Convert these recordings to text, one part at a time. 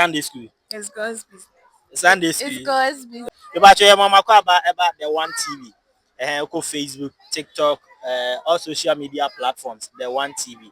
Sunday school? It's God's business. Sunday school. It's God's business. About your mama about the one TV. Facebook, TikTok, all social media platforms, the one TV.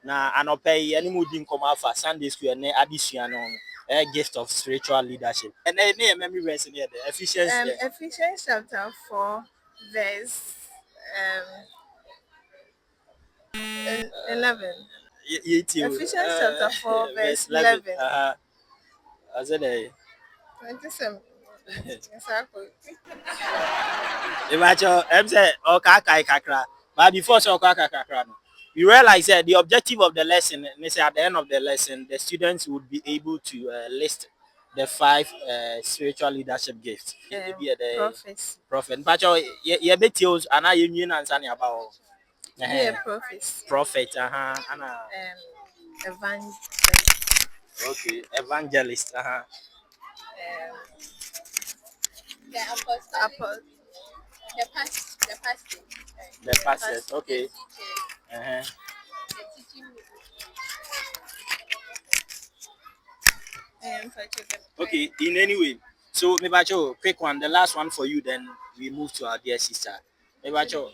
Now, I no pay any mood in come for Sunday school and addition on a gift of spiritual leadership. And then memory verse in here, the Ephesians. Ephesians chapter 4, verse 11. Ephesians chapter 4, verse 11. I said, 27. Exactly. I'm saying, okay, kakra. But before so kakra, you realize that the objective of the lesson, let's say at the end of the lesson, the students would be able to list the 5 spiritual leadership gifts. Prophecy. Prophet. But you bet you and I union and saying about Prophecy. prophet, Evangelist. okay, evangelist, The apostle. The pastor. the pastors, okay, The teaching. Okay, in any way. So, Mebacho, quick one, the last one for you, then we move to our dear sister. Mebacho.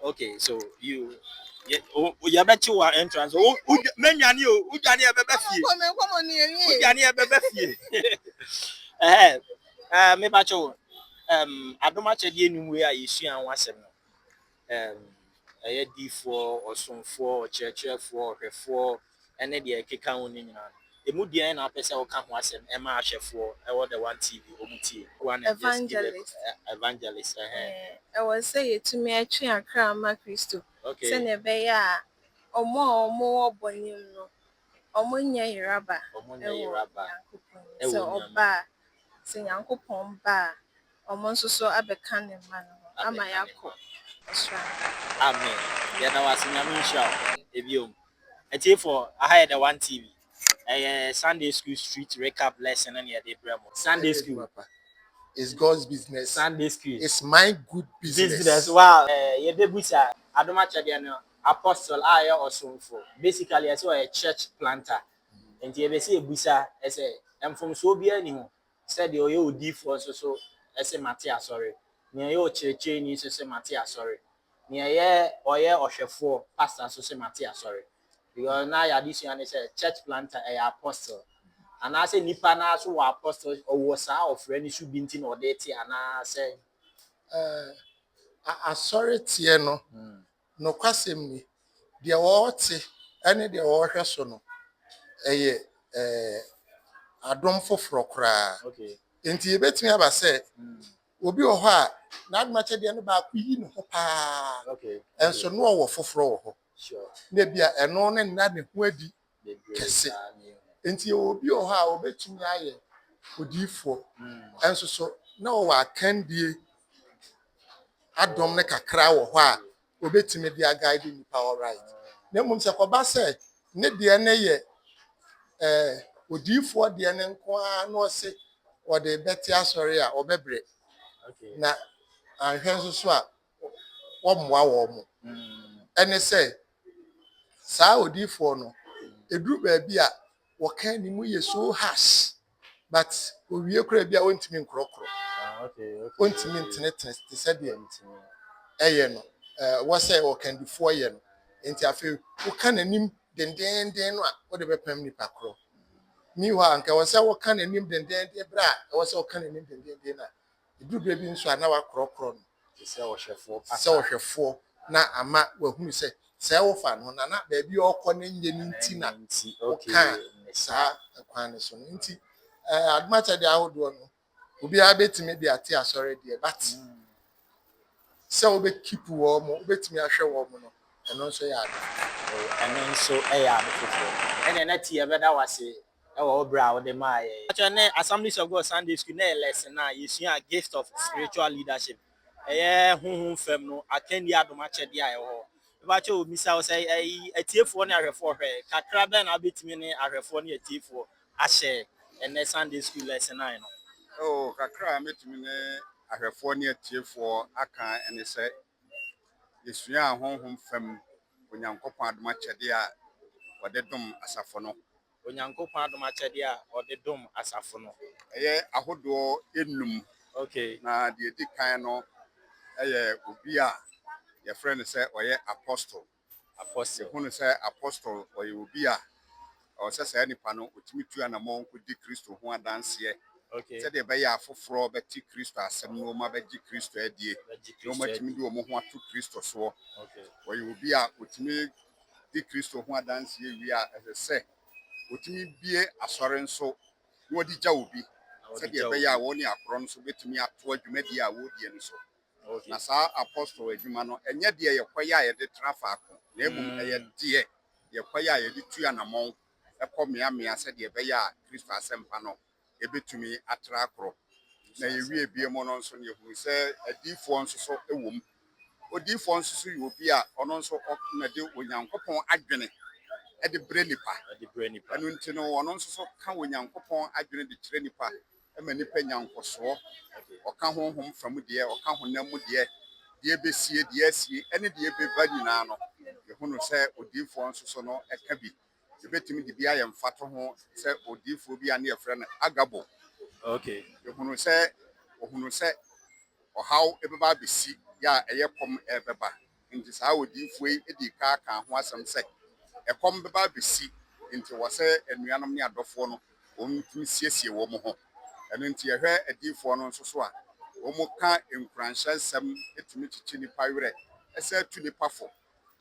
Okay, so you bet you are entrance. Oh, Menyani, Ujani Abebefi. Ujani Abebefi. Mebacho, I don't much again where you see and was a D4 or some 4 church 4 and then the Kika on in. Emudia na pesa o kan ho asem e ma ahwefo e wo the one TV omutie one evangelist I was say to me atwe akra ma Kristo se ne be ya omo obonim no omo nya yiraba so oba se Nyankopon ba omo nso so abeka ne ma no ama yakọ amen ya na wase nyame nhia ebiom eti for I the one TV Sunday school street recap lesson and the Bremo. Sunday school. It's God's business. Sunday school. It's my good business. Wow. Ye debuta Adoma Chadiano apostle aya or so for. Basically, I saw a church planter. And ye say busa as I'm from Sobia ni said you D for so as a Matia sorry. Near your church ni so say Matia sorry. Near ye or ye or chef pastor so say Matia sorry. Because now this one is a church planter, a apostle. And I say nipa na so apostle or was our friend should be in or date and I say sorry tie no kwasem ni de wo te ene de wo hwe so no adom foforo kra okay enti e betimi aba se obi wo ho a na admache de no ba ku yi no ho pa okay enso no wo foforo wo ho sure na bia eno ne na ne ho adi kese enti obi wo ho a obetumi aye odifo enso so na wo akandie adom ne kakra wo ho a obetimi dia guide ni power right na mum se ko ba se ne de ne ye odifo de ne nko a no se o de beti asori a obebre okay na ahwe nso so a wo moa wo mo ene se sa odifo no eduru ba bia wo kan ni mu ye so harsh but owie kura bia wontimi nkrokro okay wontimi ntene te se de eye no wo say wo kan di fo ye no enti afi wo kan anim dendenden no a wo de bepam ni pakro mi wa anka wo say wo kan anim dendenden bra wo say wo kan anim dendenden na eduru ba bi nso ana wa krokro no se wo hwefo na ama wa hunu se say wo fa no na ba bi okọ na nye ni nti na okay sa kwan so no nti admacha de ahodo no obi a betimi de ate asore de but se wo be keep wo mo betimi ahwe wo mo no eno nso ya adofo ene na tie beda wase e wo bra wo de mai actually Assemblies of God Sunday school na lesson na yesua gift of spiritual leadership honhom fam no akendi adoma chede a ho ba che o misa wo say atiefo na ahwefo hwe kakra ben na betimi ne ahwefo ne atiefo ahye ene Sunday school lesson na no kakra metumi ne ahwefo ne atiefo aka ene se yesua honhom fam onyankopon adoma chede a wode dom asafo no Onyankopɔn adom akyɛde a ɔde dom asafo no. ɛyɛ ahodoɔ enum. Okay. Na deɛ di kan no ɛyɛ obi a yɛfrɛ no sɛ ɔyɛ apostle. Apostle. Yɛhu no sɛ apostle ɔyɛ obi a ɔwɔ sɛ saa nipa no otumi tu anammɔn kɔdi Kristo ho adanseɛ. Okay. Sɛdeɛ ɛbɛyɛ afoforɔ bɛte Kristo asɛm no wɔn abɛgye Kristo adie. Na wɔn atumi de wɔn ho ato Kristo soɔ. Okay. Ɔyɛ obi a otumi di Kristo ho adanseɛ wie a ɛsɛ sɛ otumi bie asɔre nso na wɔde gya obi. Sɛdeɛ ɛbɛyɛ a wɔn ne akorɔ nso bɛtumi ato adwumadie a wɔredie no so. Okay. Na saa apostle adwuma no ɛnyɛ deɛ yɛkɔyɛ a yɛde tena faako. Na mmom ɛyɛ deɛ yɛkɔyɛ a yɛde tu anammɔn ɛkɔ mmeammea sɛdeɛ ɛbɛyɛ a Kristo asɛmpa no ebetumi atra akorɔ. Na yɛwie bie mu no nso ne yɛhunu sɛ adiifoɔ nso so wɔ mu. Odiifoɔ nso so yɛ obi a ɔno nso na de Onyankopɔn adwene de brɛ nipa. Ɛno nti no ɔno nso so ka Onyankopɔn adwene de kyerɛ nipa ma nipa nya nkɔsoɔ. Ɔka honhom fam deɛ, ɔka honam mu deɛ, deɛ besie, deɛ asie, ɛne deɛ bɛba nyinaa no. Yɛhunu sɛ odiifoɔ nso so no ɛka bi. Yɛbɛtumi de bi ayɛ mfato ho sɛ odiifoɔ bi a ne yɛfrɛ no Agabo. Okay. Yɛhunu sɛ ɔhaw ɛbɛba abɛsi yɛ a ɛyɛ kɔm ɛbɛba. Nti saa odiifoɔ yi di ka ho asɛm sɛ ɛkɔm bɛba abɛsi. Nti wɔ sɛ anuanom ne adɔfoɔ no wɔn tumi siesie wɔn ho. Ɛno nti yɛhwɛ adiifoɔ no nso so a wɔn ka nkuranhyɛ nsɛm etumi kyikyi nipa werɛ ɛsɛ atu nipa fo.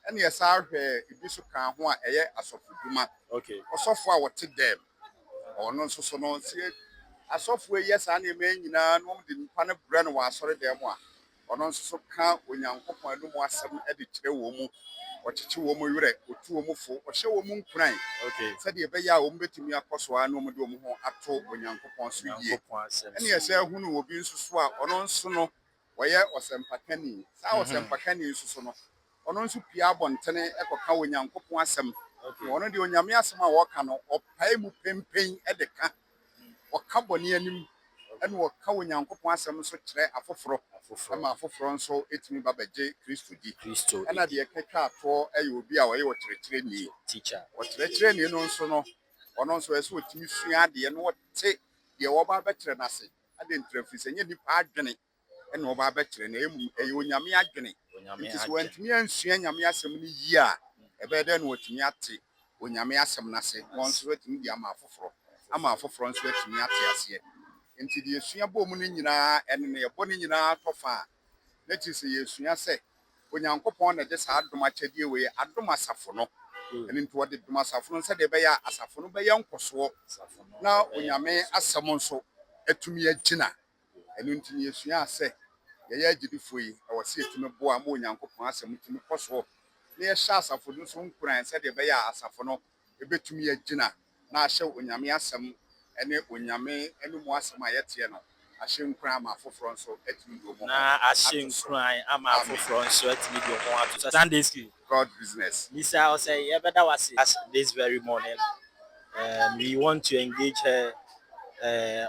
Ɛne yɛsa ahwɛ ebi so ka ho a ɛyɛ asɔfodwuma. Okay. Ɔsɔfo a wɔte dɛm ɔno nso so no sie asɔfo yi yɛ saa nneɛma nyinaa na wɔn de nipa no brɛ no wɔ asɔre dɛm a ɔno nso so ka Onyankopɔn anum asɛm de kyerɛ wɔn mu. Ɔkyekye wɔn mu werɛ, otu wɔn mu fo, ɔhyɛ wɔn mu nkuran. Okay. Sɛdeɛ ɛbɛyɛ a wɔn bɛtumi akɔ so a na wɔn de wɔn ho ato Onyankopɔn so yie. Ɛne yɛsɛ hunu obi nso so a ɔno nso no wɔyɛ ɔsɛmpakani. Saa ɔsɛmpakani nso so no ɔno nso pie abɔntene ɛkɔka Onyankopɔn asɛm. Ɔno deɛ Onyame asɛm a wɔka no ɔpae mu pempen de ka. Ɔka bɔne anim ɛne ɔka Onyankopɔn asɛm nso kyerɛ afoforɔ. Ama afoforɔ nso etumi ba bɛgye Kristo di. Ɛna deɛ kɛtwa atoɔ ɛyɛ obi a ɔyɛ ɔkyerɛkyerɛni. Teacher. Ɔkyerɛkyerɛni no nso no ɔno nso ɛsɛ otumi sua adeɛ no wɔte deɛ wɔba abɛkyerɛ n'ase. Ade ntrɛfiri sɛ nyɛ nipa adwene ɛna wɔba abɛkyerɛ na emu ɛyɛ Onyame adwene. Nti sɛ wɔntumi ansua Nyame asɛm no yie a ɛbɛyɛ dɛ na wɔtumi ate Onyame asɛm n'ase. Wɔn nso atumi de ama afoforɔ nso atumi ate aseɛ. Nti deɛ yɛsua bɔ mu no nyinaa ɛne ne yɛbɔ no nyinaa tɔfa a na kyerɛ sɛ yɛsua sɛ Onyankopɔn na de saa adom akyɛdeɛ wei adom asafo no. Ɛno nti wɔde dom asafo no sɛdeɛ ɛbɛyɛ a asafo no bɛyɛ nkɔsoɔ na Onyame asɛm nso atumi agyina. Ɛno nti yɛsua sɛ yɛyɛ agyidifoɔ yi ɛwɔ sɛ yɛtumi boa ma Onyankopɔn asɛm tumi kɔ soɔ. Na yɛhyɛ asafo no nso nkuran sɛdeɛ ɛbɛyɛ a asafo no ɛbɛtumi agyina na ahyɛ Onyame asɛm ɛne Onyame ɛne mu asɛm a yɛteɛ no ahyɛ nkuran ama afoforɔ nso atumi de wɔn. Na ahyɛ nkuran ama afoforɔ nso atumi de wɔn ato. Sunday school. God business. Lisa, I say, yeah, better was it this very morning. We want to engage her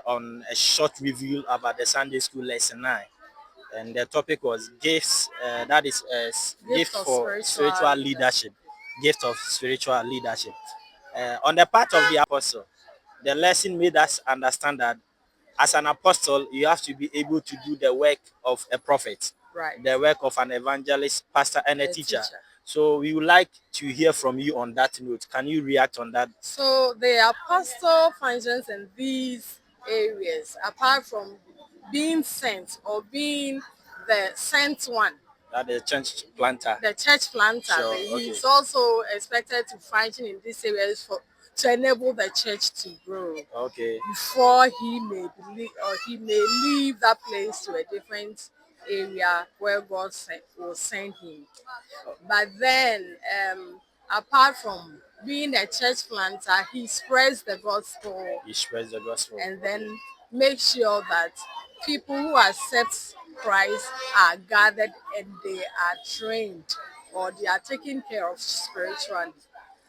on a short review about the Sunday school lesson 9. And the topic was gifts, that is gift for spiritual leadership. Gift of spiritual leadership. On the part of the apostle, the lesson made us understand that as an apostle, you have to be able to do the work of a prophet, Right. the work of an evangelist, pastor, and a teacher. So we would like to hear from you on that note. Can you react on that? So the apostle functions in these areas, apart from being sent or being the sent one, That the church planter. the church planter. Sure, He's also expected to function in these areas to enable the church to grow. Okay. Before he may leave that place to a different area where God will send him. But then, apart from being a church planter, he spreads the gospel. He spreads the gospel. And then make sure that people who accept Christ are gathered and they are trained or they are taken care of spiritually.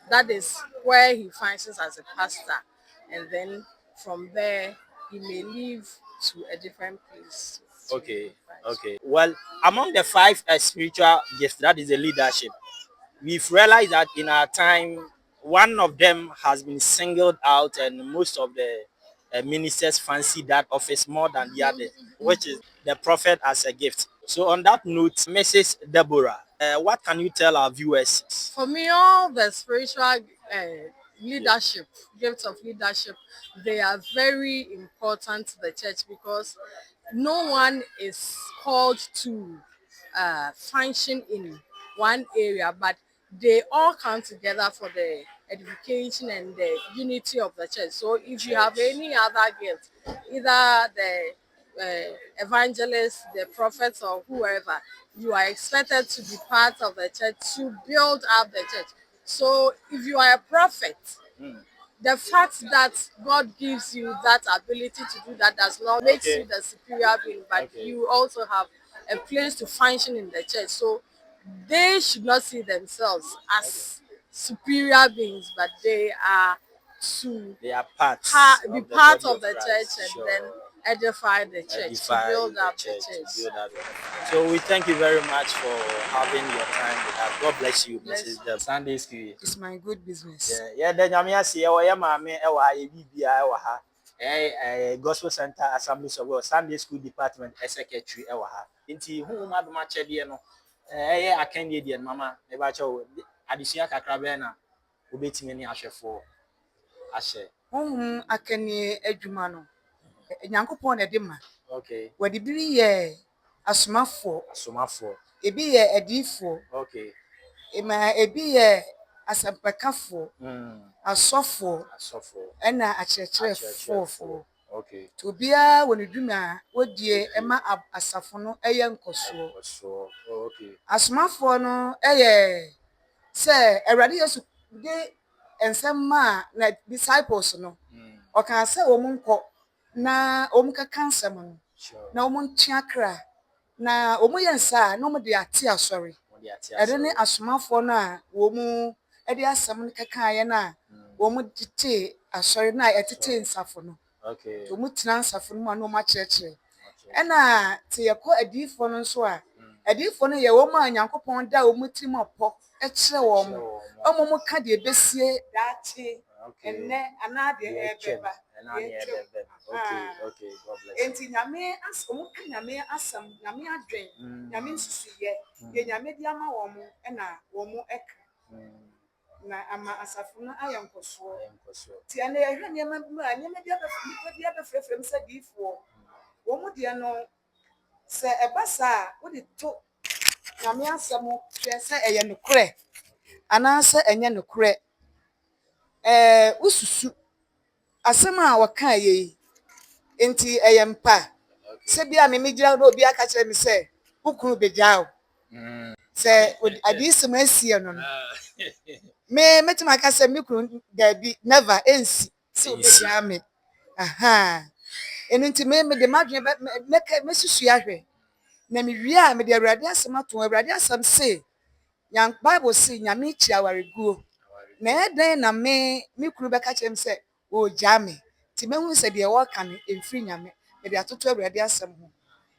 That is where he functions as a pastor. And then from there, he may leave to a different place. Okay. Well, among the 5 spiritual gifts, that is the leadership. We've realized that in our time, one of them has been singled out, and most of the ministers fancy that office more than the other, which is the prophet as a gift. So, on that note, Mrs. Deborah, what can you tell our viewers? For me, all the spiritual leadership, gifts of leadership, they are very important to the church because no one is called to function in one area, but they all come together for the edification and the unity of the church. So if you have any other gift, either the evangelist, the prophets, or whoever, you are expected to be part of the church to build up the church. So if you are a prophet, the fact that God gives you that ability to do that does not make Okay. you the superior being, but Okay. you also have a place to function in the church. So they should not see themselves as superior beings, but they are to They are parts be of the part body of the Christ. church and Sure. then edify the church, to Edify build the up the church, to church. build up. So we thank you very much for having your time with us. God bless you, Bless Mrs. Deb. Sunday school. It's my good business. Yeah, then nyame ase e wo ye maame e wa ha ye bibia e wa ha. Gospel Center Assemblies of God Sunday School Department Secretary e wa ha. Nti hu ma do ma chede no ye akande de mama e ba che wo adesua kakra be na obetimi ne ahwefo ahye. Honhom akane adwuma no. Nyankopɔn na de ma. Okay. Wɔde biri yɛ asomafo, Asomafo. ebi yɛ adiyifo, Okay. ebi yɛ asɛmpɛkafo, asɔfo, Asofo. ɛna akyerɛkyerɛfo. Okay. To obiara wɔ ne dwuma a wɔdie ɛma asafo no ɛyɛ nkɔsoɔ. So, okay. Asomafoɔ no ɛyɛ sɛ Awurade Yesu de nsɛm maa na disciples no. Ɔka sɛ wɔn nkɔ na wɔn keka nsɛm no. Sure. Na wɔn ntua kra na wɔn yɛ nsa a na wɔn de ate asɔre. Ɛde ne asomafoɔ no a wɔn de asɛm no kekaeɛ no a wɔn tete asɔre no a ɛtete nsafo no. Okay. Wɔn tena nsafo no mu a na wɔn akyerɛkyerɛ. Ɛna te yɛkɔ adiifoɔ no nso a adiifoɔ no yɛ wɔn a Nyankopɔn da wɔn tirim ɔpɔ ɛkyerɛ wɔn. Wɔn ka deɛ ebesie daakye ɛnnɛ anaa deɛ ɛbɛba. Okay, God bless. Enti nyame wɔn ka nyame asɛm, nyame adwen, nyame nsusuyɛ, deɛ nyame de ama wɔn ɛna wɔn ɛka. Na ama asafo no ayɛ nkɔsoɔ. Ti ɛna yɛhwɛ nneɛma bi abɛfrɛfrɛ mu sɛ diifoɔ. Wɔn deɛ no sɛ ɛba saa a wode to nyame asɛm hwɛ sɛ ɛyɛ nokorɛ anaasɛ ɛnyɛ nokorɛ. Ususu asɛm a wɔka yɛ enti ɛyɛ mpa. Sɛ bi a me gyina na obi aka kyerɛ me sɛ wokunu begyaa o. Sɛ adiyisɛm asie no no. Metumi aka sɛ me kunu dabi never ensi sɛ obegyaa me. Enu nti me de madwene mesusu ahwɛ. Na me wie a me de Awurade asɛm ato Awurade asɛm se Bible se nyame kyi awareguo. Na ɛdan na me kunu bɛka kyerɛ me sɛ ogyaa me. Ti mehu sɛ deɛ wɔka no emfiri nyame. Me de atoto Awurade asɛm ho.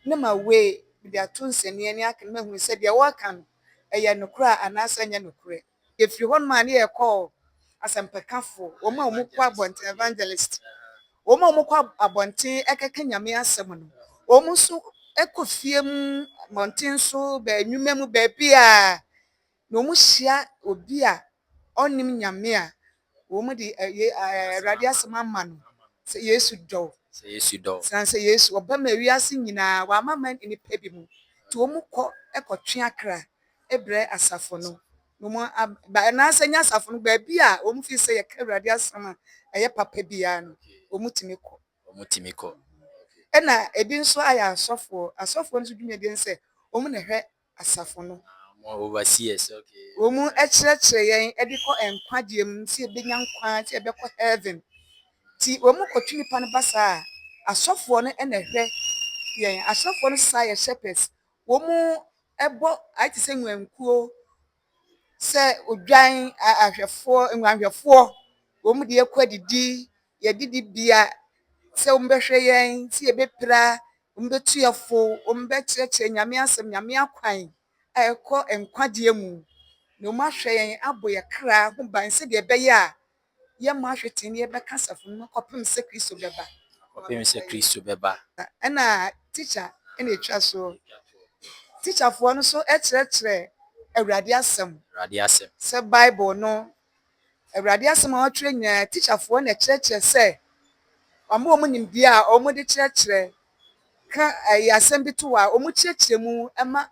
Ne ma we me de ato nsɛnea ne aka mehu sɛ deɛ wɔka no ɛyɛ nokorɛ anaasɛ ɛnyɛ nokorɛ. Efiri hɔ ma ne yɛkɔ asɛmpɛkafo, wɔn a wɔn kɔ abɔnten evangelist. Wɔn a wɔn kɔ abɔnten ɛkɛkɛ nyame asɛm no. Wɔn nso ɛkɔ fie mu abɔnten so bɛnwuma mu baabi a na wɔn hyia obi a ɔnim nyame a wɔn de Awurade asɛm ama no sɛ Yesu dɔ. Sɛ Yesu ɔba ma wiase nyinaa wama ma nipa bi mu. Nti wɔn kɔ ɛkɔtwe akra ɛbrɛ asafo no. Anaasɛ nyɛ asafo no baabi a wɔn fi sɛ yɛka Awurade asɛm a ɛyɛ papa biara no wɔn tumi kɔ. Ɛna ebi nso ayɛ asɔfoɔ no nso dwumadie sɛ wɔn na hwɛ asafo no. Overseers, okay. Wɔn ɛkyerɛkyerɛ yɛn ɛde kɔ nkwagyeɛ mu sɛ ebenya nkwa sɛ ɛbɛkɔ heaven. Ti wɔn kɔtwe nipa no ba saa asɔfoɔ no ɛna hwɛ yɛn. Asɔfoɔ no saa yɛ shepherds. Wɔn ɛbɔ ayɛ te sɛ nwankuo sɛ odwan nwanhwɛfoɔ wɔn de yɛkɔ adidi yɛdidi bia sɛ wɔn bɛhwɛ yɛn sɛ yɛbɛpira wɔn bɛtu yɛfo wɔn bɛkyerɛkyerɛ nyame asɛm nyame akwan a ɛkɔ nkwagyeɛ mu na ɔmo ahwɛ yɛn abɔ yɛ kra ho ban sɛdeɛ ɛbɛyɛ a yɛma ahwete ne yɛbɛka asafo no kɔpem sɛ Kristo bɛba. Kɔpem sɛ Kristo bɛba. Ɛna teacher ɛna etwa so. Teacherfoɔ no so ɛkyerɛkyerɛ Awurade asɛm. Awurade asɛm. Sɛ Bible no Awurade asɛm a wɔatwerɛ nyinaa teacherfoɔ na ɛkyerɛkyerɛ sɛ ɔmo a ɔmo nimdeɛ a ɔmo de kyerɛkyerɛ ka ɛyɛ asɛm bi to a ɔmo kyerɛkyerɛ mu ɛma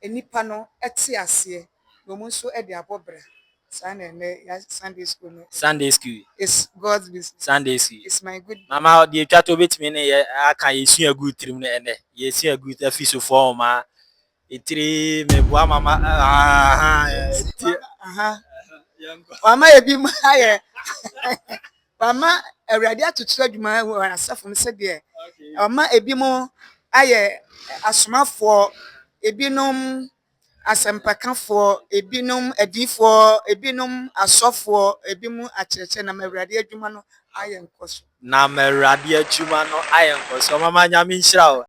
nipa no ɛte aseɛ na ɔmo nso ɛde abɔ bra. Saa na ɛnɛ yɛ Sunday school no. Sunday school. It's God's business. Sunday school. It's my good. Mama the etwa to betimi ne ye aka yesu agu tirim ne ene. Yesu agu afisofo ma etiri meboa mama Mama ebi ma ayɛ. Mama Awurade atoto adwuma wɔ asafo no sɛdeɛ. Mama ebi mo ayɛ asomafoɔ, ebinom asɛmpakafoɔ, ebinom adiifoɔ, ebinom asɔfoɔ, ebinom akyerɛkyerɛ na Awurade adwuma no ayɛ nkɔso. Na Awurade adwuma no ayɛ nkɔso. Mama nyame nhyira wo.